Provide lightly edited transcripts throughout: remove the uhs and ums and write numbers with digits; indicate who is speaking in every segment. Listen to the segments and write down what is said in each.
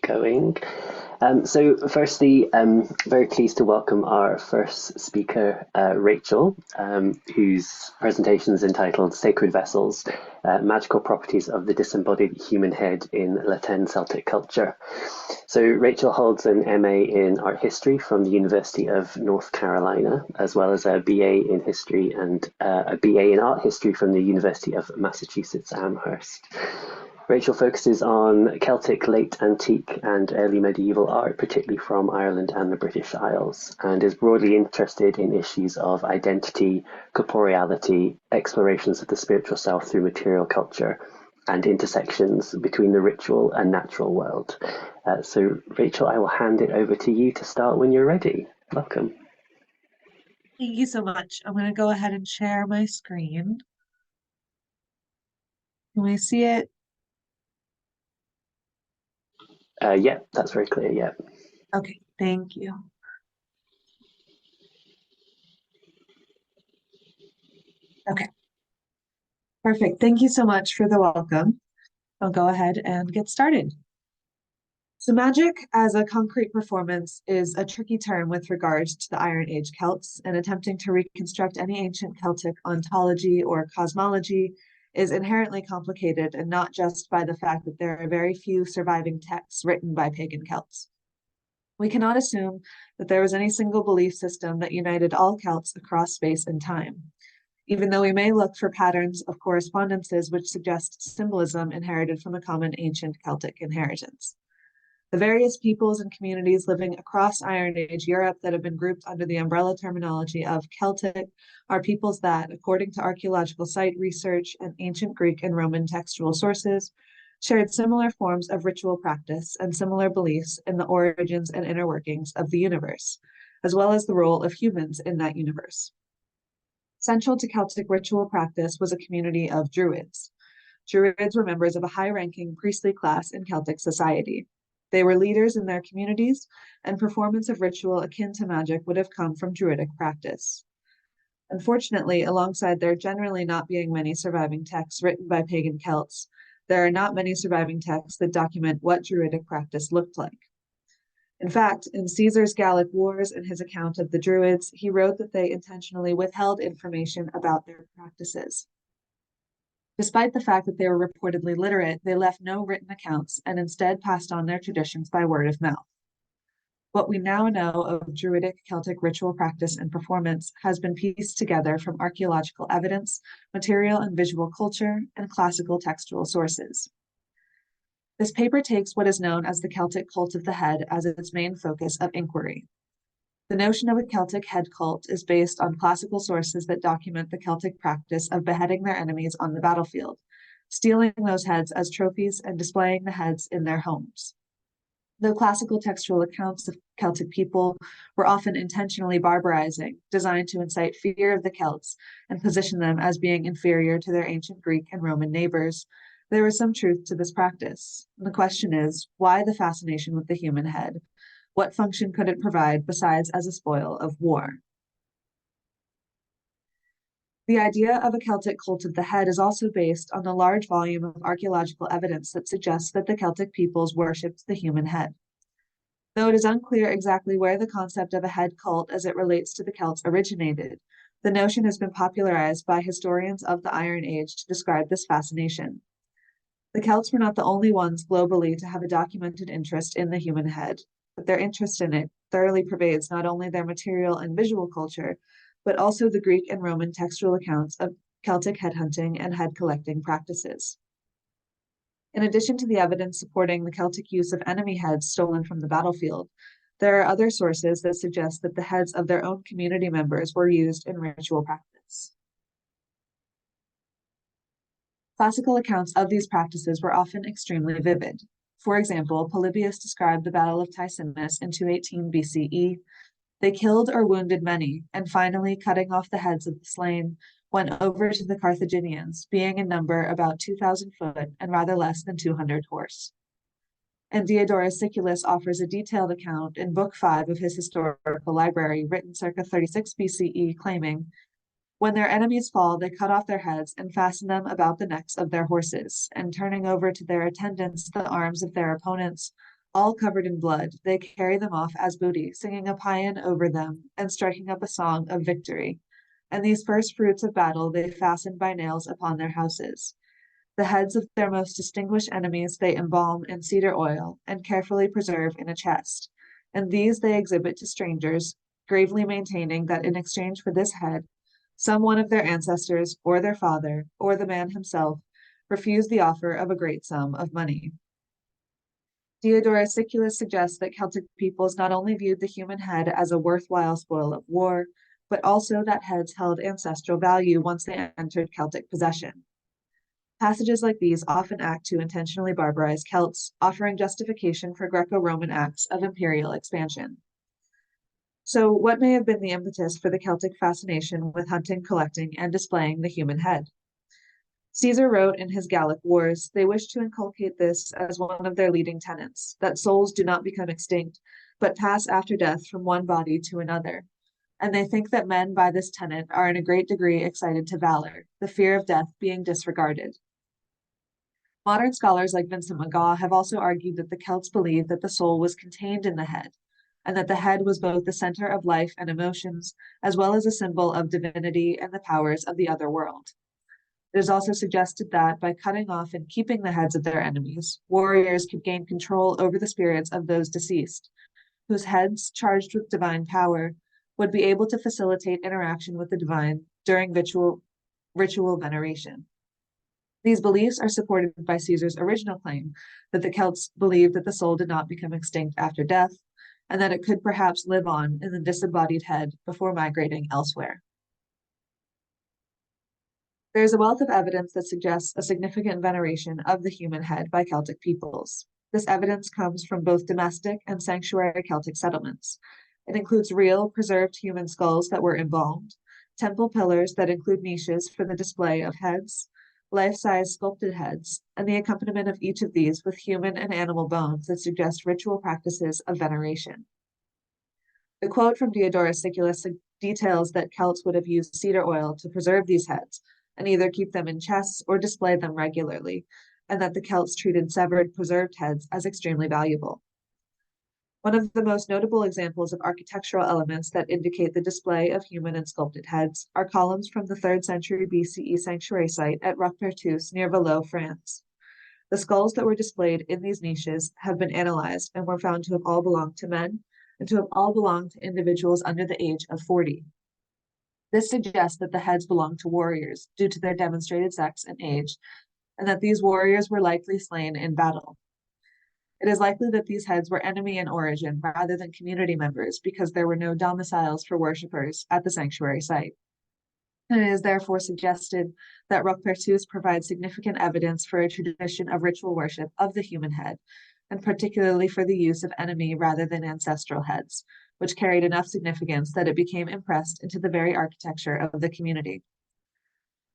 Speaker 1: going. So firstly, very pleased to welcome our first speaker, Rachel, whose presentation is entitled Sacred Vessels, Magical Properties of the Disembodied Human Head in Latin Celtic Culture. So Rachel holds an MA in Art History from the University of North Carolina, as well as a BA in History and a BA in Art History from the University of Massachusetts Amherst. Rachel focuses on Celtic late antique and early medieval art, particularly from Ireland and the British Isles, and is broadly interested in issues of identity, corporeality, explorations of the spiritual self through material culture, and intersections between the ritual and natural world. So, Rachel, I will hand it over to you to start when you're ready. Welcome.
Speaker 2: Thank you so much. I'm going to go ahead and share my screen. Can we see it?
Speaker 1: Yeah, that's very clear. Yeah.
Speaker 2: Okay, thank you. Okay, perfect. Thank you so much for the welcome. I'll go ahead and get started. So magic as a concrete performance is a tricky term with regards to the Iron Age Celts, and attempting to reconstruct any ancient Celtic ontology or cosmology is inherently complicated, and not just by the fact that there are very few surviving texts written by pagan Celts. We cannot assume that there was any single belief system that united all Celts across space and time, even though we may look for patterns of correspondences which suggest symbolism inherited from a common ancient Celtic inheritance. The various peoples and communities living across Iron Age Europe that have been grouped under the umbrella terminology of Celtic are peoples that, according to archaeological site research and ancient Greek and Roman textual sources, shared similar forms of ritual practice and similar beliefs in the origins and inner workings of the universe, as well as the role of humans in that universe. Central to Celtic ritual practice was a community of Druids. Druids were members of a high-ranking priestly class in Celtic society. They were leaders in their communities, and performance of ritual akin to magic would have come from Druidic practice. Unfortunately, alongside there generally not being many surviving texts written by pagan Celts, there are not many surviving texts that document what Druidic practice looked like. In fact, in Caesar's Gallic Wars and his account of the Druids, he wrote that they intentionally withheld information about their practices. Despite the fact that they were reportedly literate, they left no written accounts and instead passed on their traditions by word of mouth. What we now know of Druidic Celtic ritual practice and performance has been pieced together from archaeological evidence, material and visual culture, and classical textual sources. This paper takes what is known as the Celtic cult of the head as its main focus of inquiry. The notion of a Celtic head cult is based on classical sources that document the Celtic practice of beheading their enemies on the battlefield, stealing those heads as trophies and displaying the heads in their homes. Though classical textual accounts of Celtic people were often intentionally barbarizing, designed to incite fear of the Celts and position them as being inferior to their ancient Greek and Roman neighbors, there was some truth to this practice. And the question is, why the fascination with the human head? What function could it provide besides as a spoil of war? The idea of a Celtic cult of the head is also based on the large volume of archaeological evidence that suggests that the Celtic peoples worshipped the human head. Though it is unclear exactly where the concept of a head cult as it relates to the Celts originated, the notion has been popularized by historians of the Iron Age to describe this fascination. The Celts were not the only ones globally to have a documented interest in the human head, but their interest in it thoroughly pervades not only their material and visual culture, but also the Greek and Roman textual accounts of Celtic headhunting and head collecting practices. In addition to the evidence supporting the Celtic use of enemy heads stolen from the battlefield, there are other sources that suggest that the heads of their own community members were used in ritual practice. Classical accounts of these practices were often extremely vivid. For example, Polybius described the Battle of Ticinus in 218 BCE. They killed or wounded many, and finally, cutting off the heads of the slain, went over to the Carthaginians, being in number about 2,000 foot and rather less than 200 horse. And Diodorus Siculus offers a detailed account in Book 5 of his historical library, written circa 36 BCE, claiming, "When their enemies fall, they cut off their heads and fasten them about the necks of their horses, and turning over to their attendants the arms of their opponents, All covered in blood, they carry them off as booty, singing a paean over them and striking up a song of victory. And these first fruits of battle they fasten by nails upon their houses. The heads of their most distinguished enemies they embalm in cedar oil and carefully preserve in a chest. And these they exhibit to strangers, gravely maintaining that in exchange for this head, some one of their ancestors, or their father, or the man himself, refused the offer of a great sum of money. Diodorus Siculus suggests that Celtic peoples not only viewed the human head as a worthwhile spoil of war, but also that heads held ancestral value once they entered Celtic possession. Passages like these often act to intentionally barbarize Celts, offering justification for Greco-Roman acts of imperial expansion. So, what may have been the impetus for the Celtic fascination with hunting, collecting, and displaying the human head? Caesar wrote in his Gallic Wars, they wished to inculcate this as one of their leading tenets, that souls do not become extinct, but pass after death from one body to another. And they think that men by this tenet are in a great degree excited to valor, the fear of death being disregarded. Modern scholars like Vincent McGaw have also argued that the Celts believed that the soul was contained in the head, and that the head was both the center of life and emotions, as well as a symbol of divinity and the powers of the other world. It is also suggested that by cutting off and keeping the heads of their enemies, warriors could gain control over the spirits of those deceased, whose heads, charged with divine power, would be able to facilitate interaction with the divine during ritual veneration. These beliefs are supported by Caesar's original claim that the Celts believed that the soul did not become extinct after death, and that it could perhaps live on in the disembodied head before migrating elsewhere. There is a wealth of evidence that suggests a significant veneration of the human head by Celtic peoples. This evidence comes from both domestic and sanctuary Celtic settlements. It includes real, preserved human skulls that were embalmed, temple pillars that include niches for the display of heads, life-size sculpted heads, and the accompaniment of each of these with human and animal bones that suggest ritual practices of veneration. The quote from Diodorus Siculus details that Celts would have used cedar oil to preserve these heads and either keep them in chests or display them regularly, and that the Celts treated severed, preserved heads as extremely valuable. One of the most notable examples of architectural elements that indicate the display of human and sculpted heads are columns from the 3rd century BCE sanctuary site at Roquepertus near Valois, France. The skulls that were displayed in these niches have been analyzed and were found to have all belonged to men and to have all belonged to individuals under the age of 40. This suggests that the heads belonged to warriors due to their demonstrated sex and age, and that these warriors were likely slain in battle. It is likely that these heads were enemy in origin rather than community members because there were no domiciles for worshippers at the sanctuary site. And it is therefore suggested that Roquepertus provides significant evidence for a tradition of ritual worship of the human head, and particularly for the use of enemy rather than ancestral heads, which carried enough significance that it became impressed into the very architecture of the community.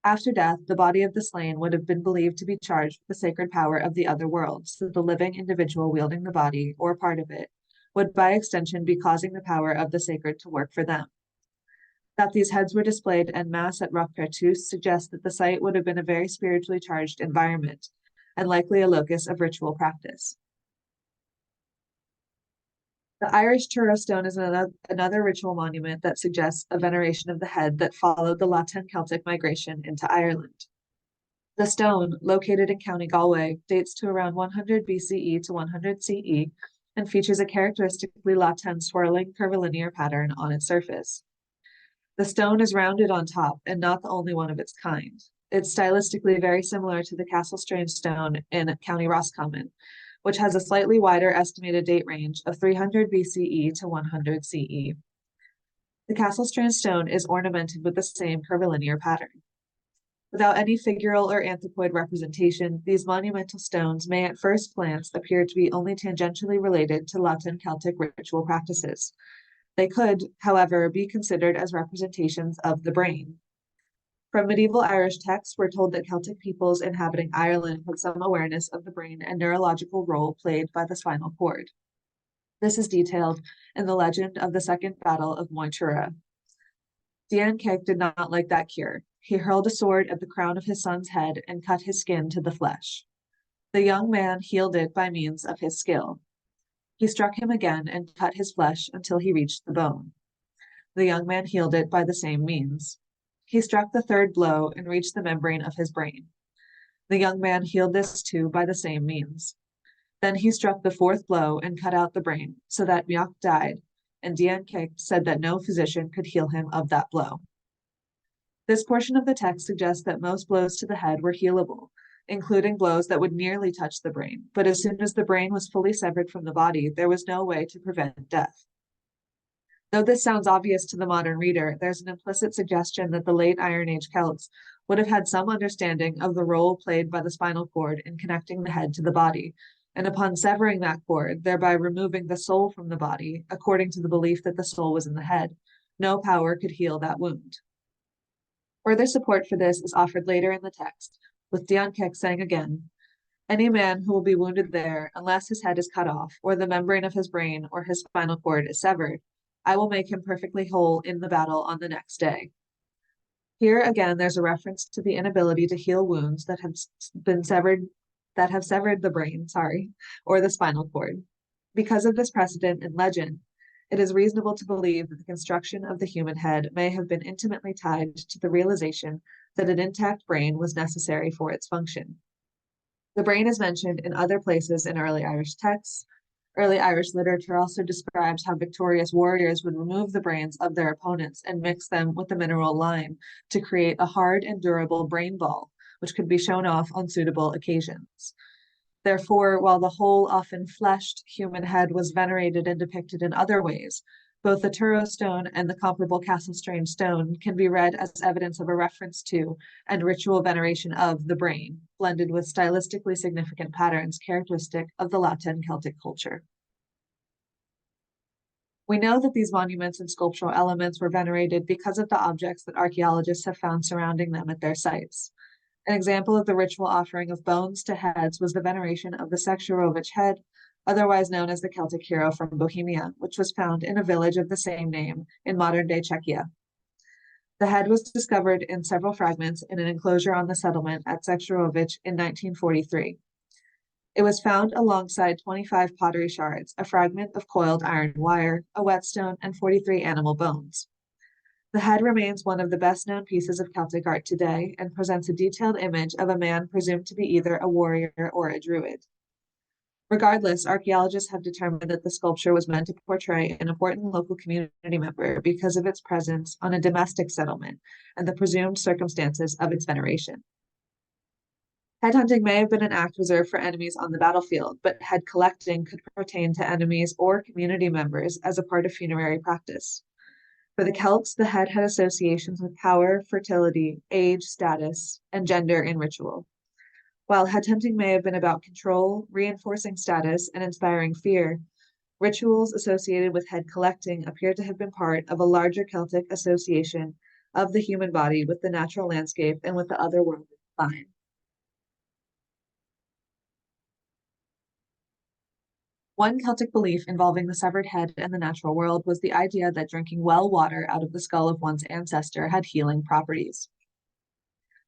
Speaker 2: After death, the body of the slain would have been believed to be charged with the sacred power of the other world, so the living individual wielding the body, or part of it, would by extension be causing the power of the sacred to work for them. That these heads were displayed en masse at Roquepertus suggests that the site would have been a very spiritually charged environment, and likely a locus of ritual practice. The Irish Truro stone is another ritual monument that suggests a veneration of the head that followed the Latin Celtic migration into Ireland. The stone, located in County Galway, dates to around 100 BCE to 100 CE and features a characteristically Latin swirling curvilinear pattern on its surface. The stone is rounded on top and not the only one of its kind. It's stylistically very similar to the Castle Strange stone in County Roscommon, which has a slightly wider estimated date range of 300 BCE to 100 CE. The Castle Strange stone is ornamented with the same curvilinear pattern. Without any figural or anthropoid representation, these monumental stones may at first glance appear to be only tangentially related to Latin Celtic ritual practices. They could, however, be considered as representations of the brain. From medieval Irish texts, we're told that Celtic peoples inhabiting Ireland had some awareness of the brain and neurological role played by the spinal cord. This is detailed in the legend of the Second Battle of Moytura. Dian Cech did not like that cure. He hurled a sword at the crown of his son's head and cut his skin to the flesh. The young man healed it by means of his skill. He struck him again and cut his flesh until he reached the bone. The young man healed it by the same means. He struck the third blow and reached the membrane of his brain. The young man healed this too by the same means. Then he struck the fourth blow and cut out the brain, so that Myak died, and Dian Kek said that no physician could heal him of that blow. This portion of the text suggests that most blows to the head were healable, including blows that would nearly touch the brain, but as soon as the brain was fully severed from the body, there was no way to prevent death. Though this sounds obvious to the modern reader, there's an implicit suggestion that the late Iron Age Celts would have had some understanding of the role played by the spinal cord in connecting the head to the body, and upon severing that cord, thereby removing the soul from the body, according to the belief that the soul was in the head, no power could heal that wound. Further support for this is offered later in the text, with Dian Kek saying again, "Any man who will be wounded there, unless his head is cut off, or the membrane of his brain or his spinal cord is severed, I will make him perfectly whole in the battle on the next day." Here again, there's a reference to the inability to heal wounds that have severed the brain, or the spinal cord. Because of this precedent and legend, it is reasonable to believe that the construction of the human head may have been intimately tied to the realization that an intact brain was necessary for its function. The brain is mentioned in other places in early Irish texts. Early Irish literature also describes how victorious warriors would remove the brains of their opponents and mix them with the mineral lime to create a hard and durable brain ball, which could be shown off on suitable occasions. Therefore, while the whole, often fleshed, human head was venerated and depicted in other ways, both the Turo stone and the comparable Castle Strange stone can be read as evidence of a reference to and ritual veneration of the brain, blended with stylistically significant patterns characteristic of the Latin Celtic culture. We know that these monuments and sculptural elements were venerated because of the objects that archaeologists have found surrounding them at their sites. An example of the ritual offering of bones to heads was the veneration of the Seksurovich head, otherwise known as the Celtic hero from Bohemia, which was found in a village of the same name in modern-day Czechia. The head was discovered in several fragments in an enclosure on the settlement at Seksurovich in 1943. It was found alongside 25 pottery shards, a fragment of coiled iron wire, a whetstone, and 43 animal bones. The head remains one of the best-known pieces of Celtic art today and presents a detailed image of a man presumed to be either a warrior or a druid. Regardless, archaeologists have determined that the sculpture was meant to portray an important local community member because of its presence on a domestic settlement and the presumed circumstances of its veneration. Headhunting may have been an act reserved for enemies on the battlefield, but head collecting could pertain to enemies or community members as a part of funerary practice. For the Celts, the head had associations with power, fertility, age, status, and gender in ritual. While headhunting may have been about control, reinforcing status, and inspiring fear, rituals associated with head collecting appear to have been part of a larger Celtic association of the human body with the natural landscape and with the other world fine. One Celtic belief involving the severed head and the natural world was the idea that drinking well water out of the skull of one's ancestor had healing properties.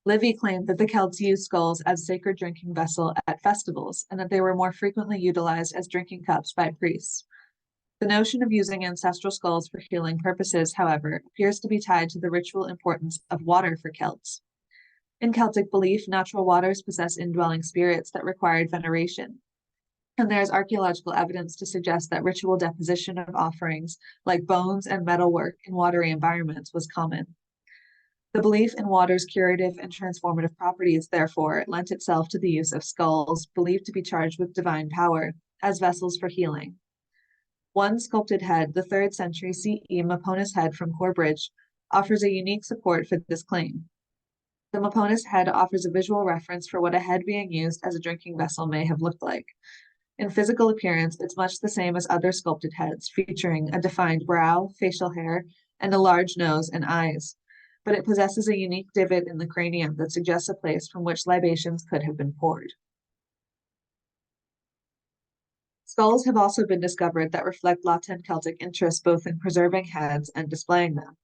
Speaker 2: Livy claimed that the Celts used skulls as sacred drinking vessel at festivals, and that they were more frequently utilized as drinking cups by priests. The notion of using ancestral skulls for healing purposes, however, appears to be tied to the ritual importance of water for Celts. In Celtic belief, natural waters possess indwelling spirits that required veneration, and there is archaeological evidence to suggest that ritual deposition of offerings, like bones and metalwork in watery environments, was common. The belief in water's curative and transformative properties, therefore, lent itself to the use of skulls, believed to be charged with divine power, as vessels for healing. One sculpted head, the 3rd century CE Maponis head from Corbridge, offers a unique support for this claim. The Maponis head offers a visual reference for what a head being used as a drinking vessel may have looked like. In physical appearance, it's much the same as other sculpted heads, featuring a defined brow, facial hair, and a large nose and eyes. But it possesses a unique divot in the cranium that suggests a place from which libations could have been poured. Skulls have also been discovered that reflect Latin Celtic interest both in preserving heads and displaying them.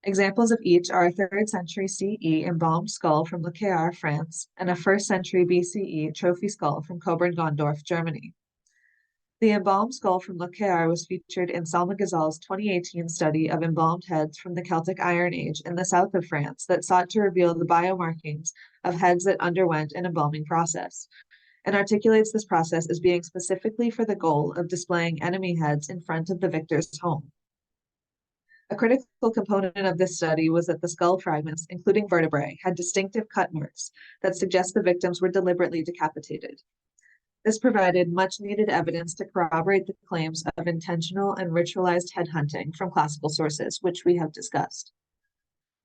Speaker 2: Examples of each are a 3rd century CE embalmed skull from Le Caire, France, and a 1st century BCE trophy skull from Kobern-Gondorf, Germany. The embalmed skull from Lecaire was featured in Salma Ghazal's 2018 study of embalmed heads from the Celtic Iron Age in the south of France that sought to reveal the biomarkings of heads that underwent an embalming process, and articulates this process as being specifically for the goal of displaying enemy heads in front of the victor's home. A critical component of this study was that the skull fragments, including vertebrae, had distinctive cut marks that suggest the victims were deliberately decapitated. This provided much needed evidence to corroborate the claims of intentional and ritualized headhunting from classical sources, which we have discussed.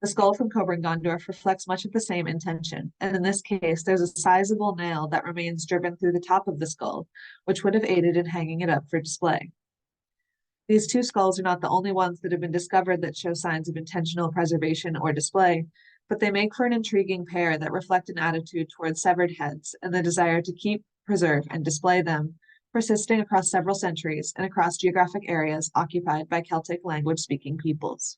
Speaker 2: The skull from Coburn-Gondorff reflects much of the same intention, and in this case, there's a sizable nail that remains driven through the top of the skull, which would have aided in hanging it up for display. These two skulls are not the only ones that have been discovered that show signs of intentional preservation or display, but they make for an intriguing pair that reflect an attitude towards severed heads and the desire to keep, preserve, and display them, persisting across several centuries and across geographic areas occupied by Celtic language-speaking peoples.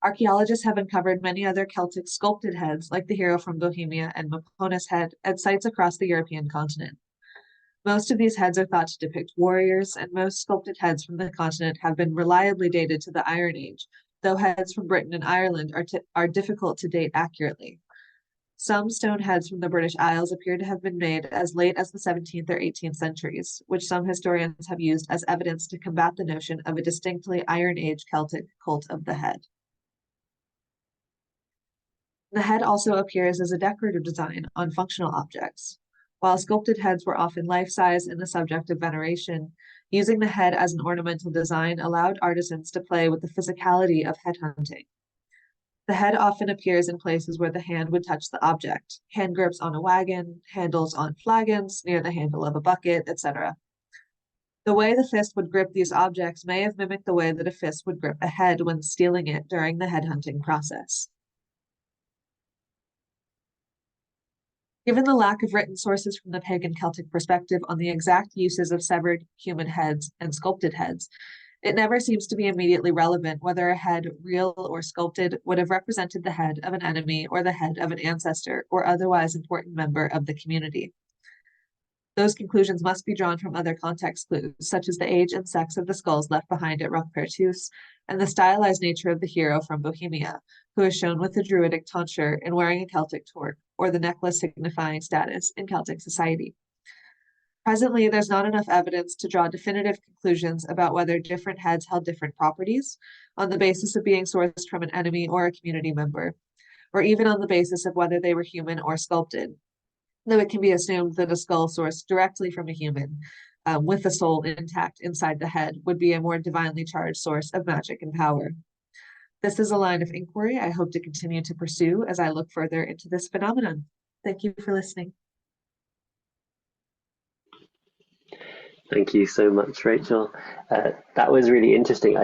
Speaker 2: Archaeologists have uncovered many other Celtic sculpted heads, like the hero from Bohemia and Mapona's head, at sites across the European continent. Most of these heads are thought to depict warriors, and most sculpted heads from the continent have been reliably dated to the Iron Age, though heads from Britain and Ireland are difficult to date accurately. Some stone heads from the British Isles appear to have been made as late as the 17th or 18th centuries, which some historians have used as evidence to combat the notion of a distinctly Iron Age Celtic cult of the head. The head also appears as a decorative design on functional objects. While sculpted heads were often life-size and the subject of veneration, using the head as an ornamental design allowed artisans to play with the physicality of headhunting. The head often appears in places where the hand would touch the object, hand grips on a wagon, handles on flagons, near the handle of a bucket, etc. The way the fist would grip these objects may have mimicked the way that a fist would grip a head when stealing it during the headhunting process. Given the lack of written sources from the pagan Celtic perspective on the exact uses of severed human heads and sculpted heads, it never seems to be immediately relevant whether a head, real or sculpted, would have represented the head of an enemy or the head of an ancestor or otherwise important member of the community. Those conclusions must be drawn from other context clues, such as the age and sex of the skulls left behind at Roquepertus and the stylized nature of the hero from Bohemia, who is shown with the druidic tonsure and wearing a Celtic torque, or the necklace signifying status in Celtic society. Presently, there's not enough evidence to draw definitive conclusions about whether different heads held different properties on the basis of being sourced from an enemy or a community member, or even on the basis of whether they were human or sculpted, though it can be assumed that a skull sourced directly from a human, with the soul intact inside the head, would be a more divinely charged source of magic and power. This is a line of inquiry I hope to continue to pursue as I look further into this phenomenon. Thank you for listening.
Speaker 1: Thank you so much, Rachel. That was really interesting.